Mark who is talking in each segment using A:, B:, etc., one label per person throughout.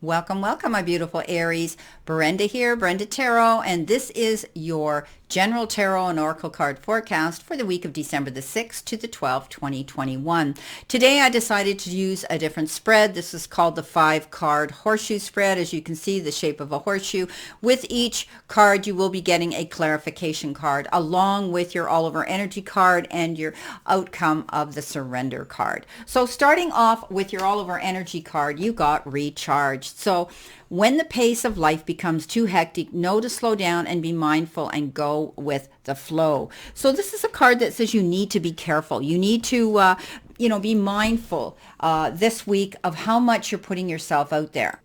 A: Welcome, welcome, my beautiful Aries. Brenda here, Brenda Tarot, and this is your General Tarot and Oracle card forecast for the week of December the 6th to the 12th, 2021. Today I decided to use a different spread. This is called the 5-card horseshoe spread. As you can see, the shape of a horseshoe. With each card, you will be getting a clarification card along with your all-over energy card and your outcome of the surrender card. So starting off with your all-over energy card, you got recharged. So when the pace of life becomes too hectic, know to slow down and be mindful and go with the flow. So this is a card that says you need to be careful. You need to, be mindful this week of how much you're putting yourself out there.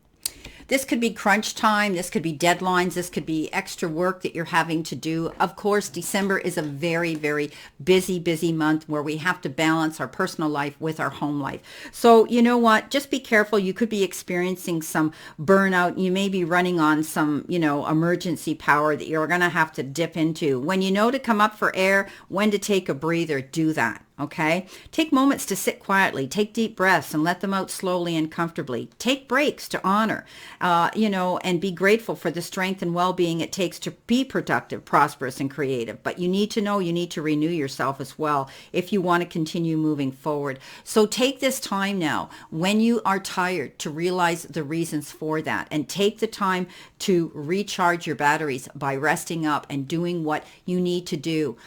A: This could be crunch time. This could be deadlines. This could be extra work that you're having to do. Of course, December is a very, very busy month where we have to balance our personal life with our home life. So you know what? Just be careful. You could be experiencing some burnout. You may be running on some, emergency power that you're going to have to dip into. When you know to come up for air, when to take a breather, do that. Okay? Take moments to sit quietly, take deep breaths and let them out slowly and comfortably. Take breaks to honor, and be grateful for the strength and well-being it takes to be productive, prosperous, and creative. But you need to know you need to renew yourself as well if you want to continue moving forward. So take this time now when you are tired to realize the reasons for that, and take the time to recharge your batteries by resting up and doing what you need to do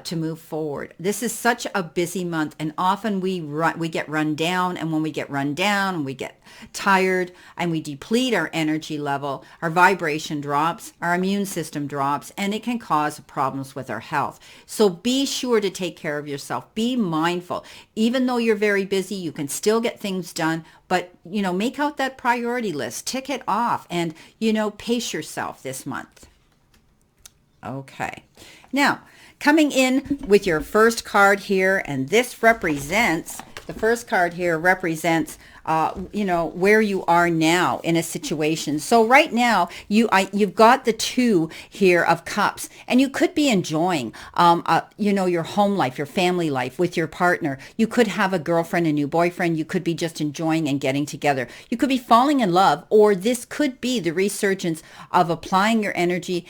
A: to move forward. This is such a busy month, and often we get run down, and when we get run down, we get tired and we deplete our energy level, our vibration drops, our immune system drops, and it can cause problems with our health. So be sure to take care of yourself. Be mindful. Even though you're very busy, you can still get things done, but make out that priority list, tick it off, and pace yourself this month. Okay. Now, coming in with your first card here, and the first card here represents where you are now in a situation. So right now you've got the 2 here of cups, and you could be enjoying your home life, your family life with your partner. You could have a girlfriend, a new boyfriend. You could be just enjoying and getting together. You could be falling in love, or this could be the resurgence of applying your energy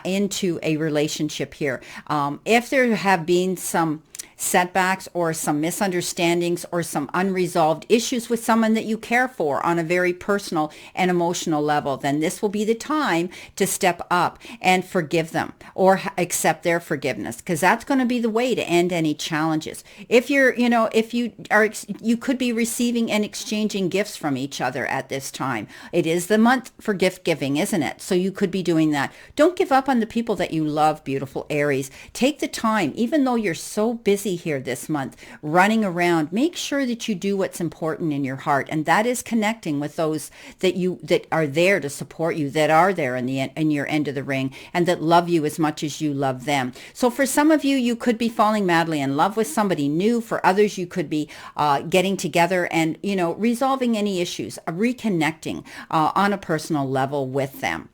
A: into a relationship here. If there have been some setbacks or some misunderstandings or some unresolved issues with someone that you care for on a very personal and emotional level, then this will be the time to step up and forgive them or accept their forgiveness, because that's going to be the way to end any challenges. If you could be receiving and exchanging gifts from each other at this time. It is the month for gift giving, isn't it? So you could be doing that. Don't give up on the people that you love, beautiful Aries. Take the time, even though you're so busy here this month running around, make sure that you do what's important in your heart, and that is connecting with those that are there to support you, that are there in your end of the ring, and that love you as much as you love them. So for some of you, you could be falling madly in love with somebody new. For others, you could be getting together and resolving any issues, reconnecting on a personal level with them.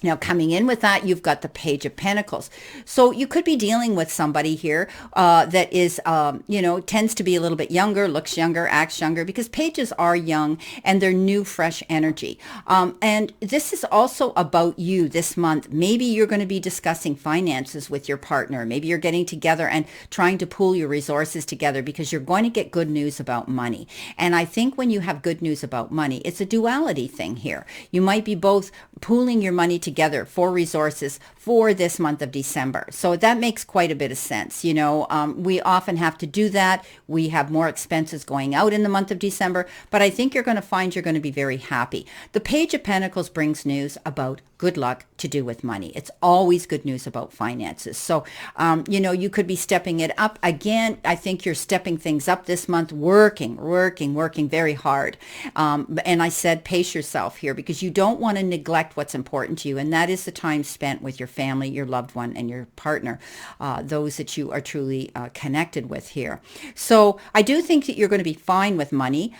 A: Now, coming in with that, you've got the Page of Pentacles. So you could be dealing with somebody here that is, tends to be a little bit younger, looks younger, acts younger, because pages are young and they're new, fresh energy. And this is also about you this month. Maybe you're going to be discussing finances with your partner. Maybe you're getting together and trying to pool your resources together because you're going to get good news about money. And I think when you have good news about money, it's a duality thing here. You might be both pooling your money together for resources for this month of December. So that makes quite a bit of sense. We often have to do that. We have more expenses going out in the month of December, but I think you're going to find you're going to be very happy. The Page of Pentacles brings news about good luck to do with money. It's always good news about finances. So, you could be stepping it up. Again, I think you're stepping things up this month, working very hard. And I said, pace yourself here, because you don't want to neglect what's important to you. and that is the time spent with your family, your loved one, and your partner, those that you are truly connected with here. So I do think that you're going to be fine with money.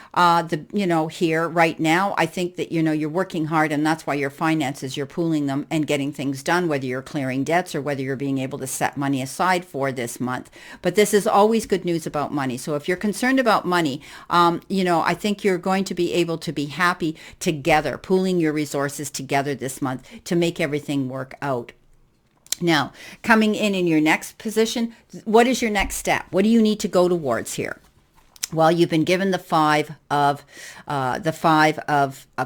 A: Here right now, I think that, you're working hard, and that's why your finances, you're pooling them and getting things done, whether you're clearing debts or whether you're being able to set money aside for this month. But this is always good news about money. So if you're concerned about money, I think you're going to be able to be happy together, pooling your resources together this month to make everything work out. Now, coming in your next position, what is your next step? What do you need to go towards here? Well, you've been given the five of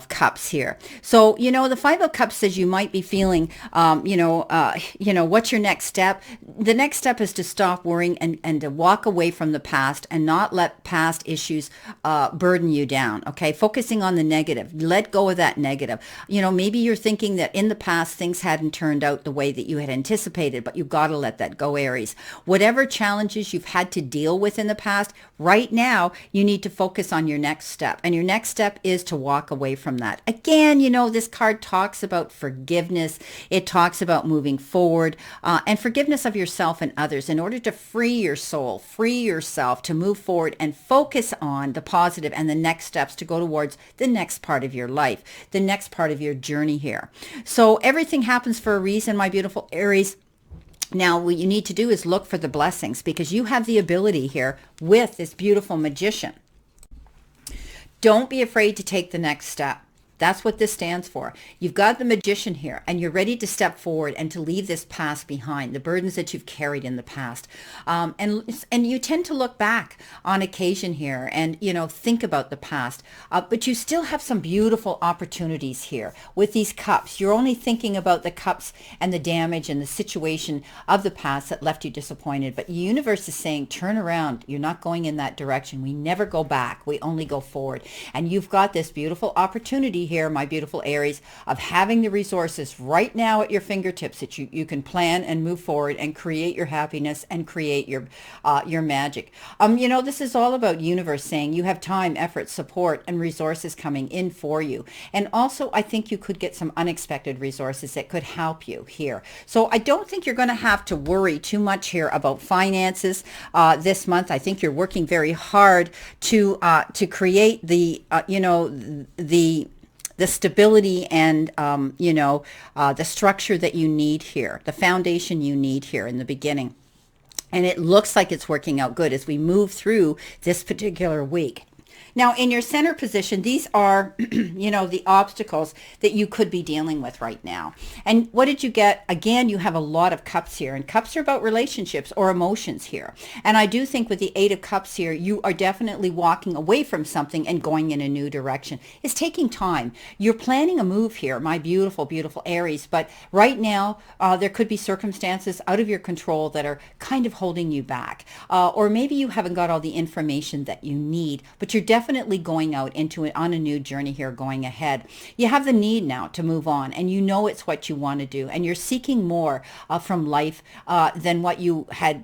A: cups here. So, the 5 of cups says you might be feeling, what's your next step? The next step is to stop worrying and to walk away from the past and not let past issues burden you down. Okay. Focusing on the negative, let go of that negative. Maybe you're thinking that in the past, things hadn't turned out the way that you had anticipated, but you've got to let that go, Aries. Whatever challenges you've had to deal with in the past, right now, you need to focus on your next step. And your next step is to walk away from that. Again, this card talks about forgiveness. It talks about moving forward and forgiveness of yourself and others in order to free your soul, free yourself to move forward and focus on the positive and the next steps to go towards the next part of your life, the next part of your journey here. So everything happens for a reason, my beautiful Aries. Now, what you need to do is look for the blessings, because you have the ability here with this beautiful magician. Don't be afraid to take the next step. That's what this stands for. You've got the magician here, and you're ready to step forward and to leave this past behind, the burdens that you've carried in the past. And you tend to look back on occasion here and, think about the past. But you still have some beautiful opportunities here with these cups. You're only thinking about the cups and the damage and the situation of the past that left you disappointed. But the universe is saying, turn around. You're not going in that direction. We never go back. We only go forward. And you've got this beautiful opportunity here, my beautiful Aries, of having the resources right now at your fingertips that you can plan and move forward and create your happiness and create your magic. This is all about universe saying you have time, effort, support, and resources coming in for you. And also, I think you could get some unexpected resources that could help you here. So I don't think you're going to have to worry too much here about finances this month. I think you're working very hard to create the stability and, the structure that you need here, the foundation you need here in the beginning. And it looks like it's working out good as we move through this particular week. Now, in your center position, these are, the obstacles that you could be dealing with right now. And what did you get? Again, you have a lot of cups here, and cups are about relationships or emotions here. And I do think with the 8 of cups here, you are definitely walking away from something and going in a new direction. It's taking time. You're planning a move here, my beautiful, beautiful Aries. But right now, there could be circumstances out of your control that are kind of holding you back. Or maybe you haven't got all the information that you need, but you're definitely going out on a new journey here, going ahead. You have the need now to move on, and it's what you want to do, and you're seeking more from life than what you had,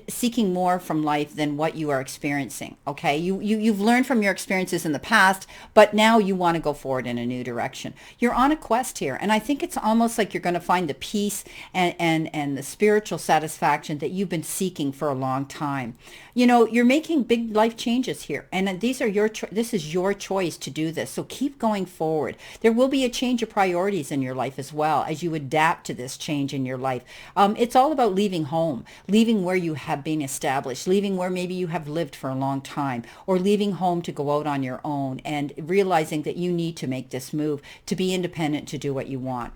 A: seeking more from life than what you are experiencing. Okay, you've learned from your experiences in the past, but now you want to go forward in a new direction. You're on a quest here, and I think it's almost like you're going to find the peace and the spiritual satisfaction that you've been seeking for a long time. You're making big life changes here, and this is your choice to do this. So keep going forward. There will be a change of priorities in your life as well as you adapt to this change in your life. It's all about leaving home, leaving where you have been established, leaving where maybe you have lived for a long time, or leaving home to go out on your own and realizing that you need to make this move to be independent, to do what you want.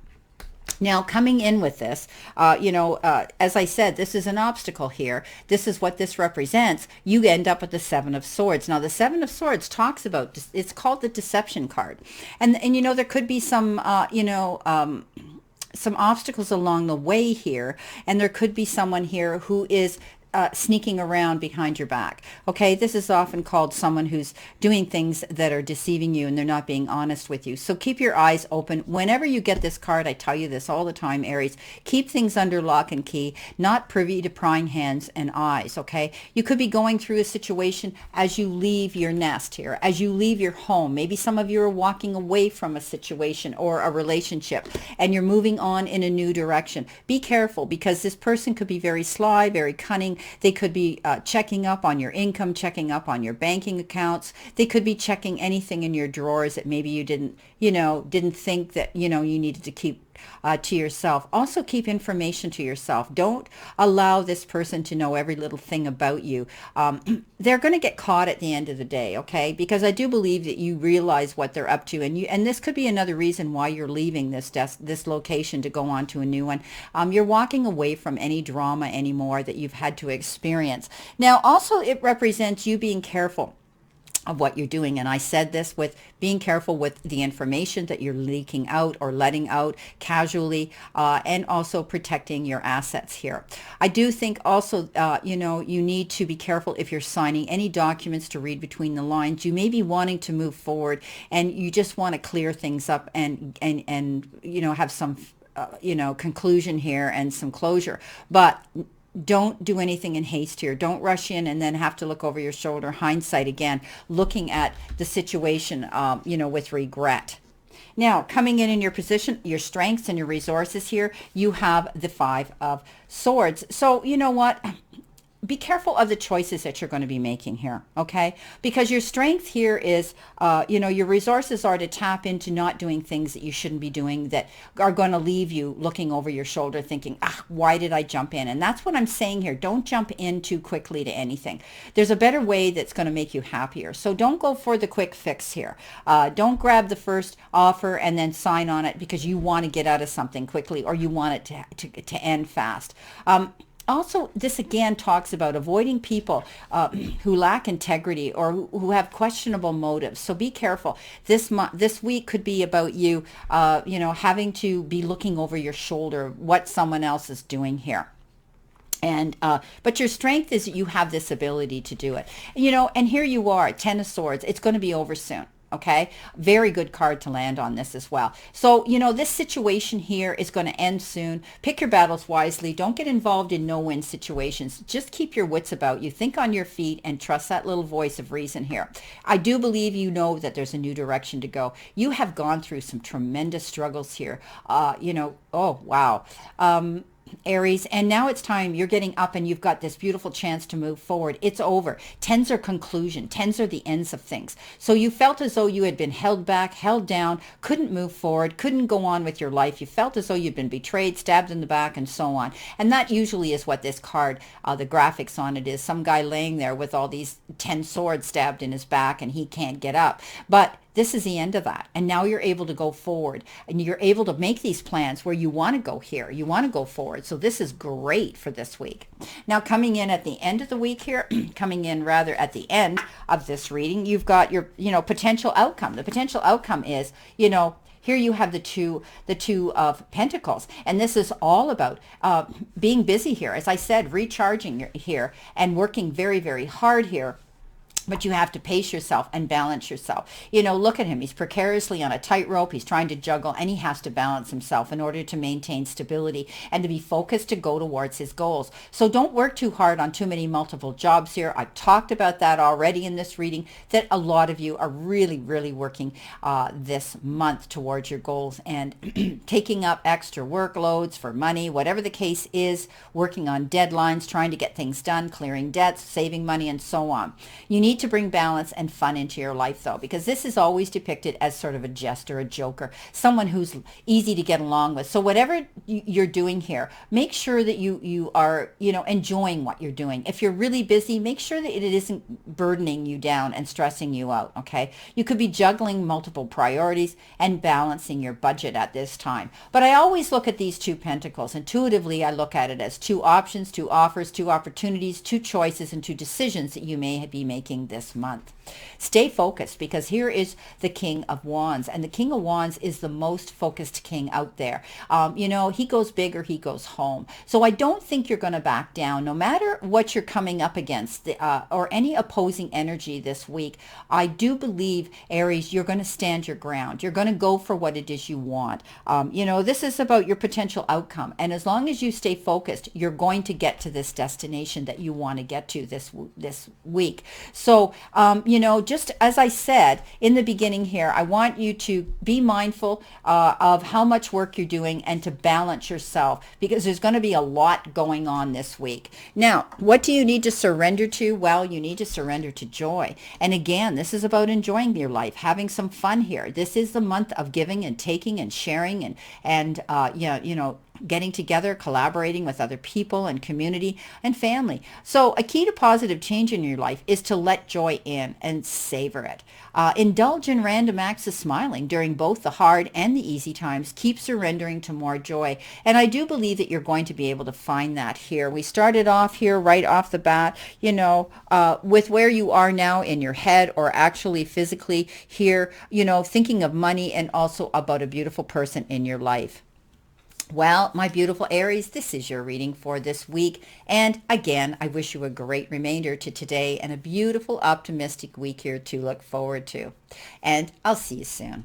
A: Now, coming in with this, as I said, this is an obstacle here. This is what this represents. You end up with the 7 of Swords. Now, the 7 of Swords talks about, it's called the deception card. And there could be some obstacles along the way here. And there could be someone here who is sneaking around behind your back. Okay, this is often called someone who's doing things that are deceiving you and they're not being honest with you. So keep your eyes open. Whenever you get this card, I tell you this all the time, Aries, keep things under lock and key, not privy to prying hands and eyes. Okay, you could be going through a situation as you leave your nest here, as you leave your home. Maybe some of you are walking away from a situation or a relationship and you're moving on in a new direction. Be careful, because this person could be very sly, very cunning. They could be checking up on your income, checking up on your banking accounts. They could be checking anything in your drawers that maybe you didn't think that, you needed to keep to yourself. Also keep information to yourself. Don't allow this person to know every little thing about you. They're going to get caught at the end of the day, okay? Because I do believe that you realize what they're up to, and this could be another reason why you're leaving this location to go on to a new one. You're walking away from any drama anymore that you've had to experience. Now, also it represents you being careful of what you're doing. And I said this with being careful with the information that you're leaking out or letting out casually, and also protecting your assets here. I do think also, you need to be careful if you're signing any documents to read between the lines. You may be wanting to move forward and you just want to clear things up and have some, conclusion here and some closure. But don't do anything in haste here. Don't rush in and then have to look over your shoulder. Hindsight again, looking at the situation, with regret. Now, coming in your position, your strengths and your resources here, you have the 5 of Swords. So you know what? Be careful of the choices that you're going to be making here, okay? Because your strength here is, your resources are to tap into not doing things that you shouldn't be doing that are going to leave you looking over your shoulder thinking, why did I jump in? And that's what I'm saying here. Don't jump in too quickly to anything. There's a better way that's going to make you happier. So don't go for the quick fix here. Don't grab the first offer and then sign on it because you want to get out of something quickly or you want it to end fast. Also, this again talks about avoiding people who lack integrity or who have questionable motives. So be careful. This week could be about you, having to be looking over your shoulder what someone else is doing here. And but your strength is that you have this ability to do it. And here you are, 10 of Swords. It's going to be over soon. Okay, very good card to land on this as well. So, this situation here is going to end soon. Pick your battles wisely. Don't get involved in no-win situations. Just keep your wits about you. Think on your feet and trust that little voice of reason here. I do believe you know that there's a new direction to go. You have gone through some tremendous struggles here. Oh, wow. Aries, and now it's time. You're getting up and you've got this beautiful chance to move forward. It's over. 10s are conclusion. 10s are the ends of things. So you felt as though you had been held back, held down, couldn't move forward, couldn't go on with your life. You felt as though you'd been betrayed, stabbed in the back, and so on. And that usually is what this card, the graphics on it is. Some guy laying there with all these 10 swords stabbed in his back and he can't get up. But this is the end of that. And now you're able to go forward and you're able to make these plans where you want to go here. You want to go forward. So this is great for this week. Now coming in at the end of the week here, coming in rather at the end of this reading, you've got your, potential outcome. The potential outcome is, here you have the two of Pentacles, and this is all about being busy here. As I said, recharging here and working very, very hard here. But you have to pace yourself and balance yourself. Look at him. He's precariously on a tightrope. He's trying to juggle, and he has to balance himself in order to maintain stability and to be focused to go towards his goals. So don't work too hard on too many multiple jobs here. I've talked about that already in this reading, that a lot of you are really, really working this month towards your goals and taking up extra workloads for money, whatever the case is, working on deadlines, trying to get things done, clearing debts, saving money, and so on. You need to bring balance and fun into your life, though, because this is always depicted as sort of a jester, a joker, someone who's easy to get along with. So whatever you're doing here, make sure that you are, enjoying what you're doing. If you're really busy, make sure that it isn't burdening you down and stressing you out, okay? You could be juggling multiple priorities and balancing your budget at this time. But I always look at these 2 pentacles. Intuitively, I look at it as 2 options, 2 offers, 2 opportunities, 2 choices, and 2 decisions that you may be making this month. Stay focused, because here is the King of Wands, and the King of Wands is the most focused king out there. He goes big or he goes home. So I don't think you're going to back down, no matter what you're coming up against, or any opposing energy this week. I do believe, Aries, you're going to stand your ground. You're going to go for what it is you want. This is about your potential outcome. And as long as you stay focused, you're going to get to this destination that you want to get to this week. So, just as I said in the beginning here, I want you to be mindful of how much work you're doing and to balance yourself, because there's going to be a lot going on this week. Now, what do you need to surrender to? Well, you need to surrender to joy. And again, this is about enjoying your life, having some fun here. This is the month of giving and taking and sharing and getting together, collaborating with other people and community and family. So a key to positive change in your life is to let joy in and savor it. Indulge in random acts of smiling during both the hard and the easy times. Keep surrendering to more joy. And I do believe that you're going to be able to find that here. We started off here right off the bat, with where you are now in your head, or actually physically here, thinking of money and also about a beautiful person in your life. Well, my beautiful Aries, this is your reading for this week. And again, I wish you a great remainder to today and a beautiful, optimistic week here to look forward to. And I'll see you soon.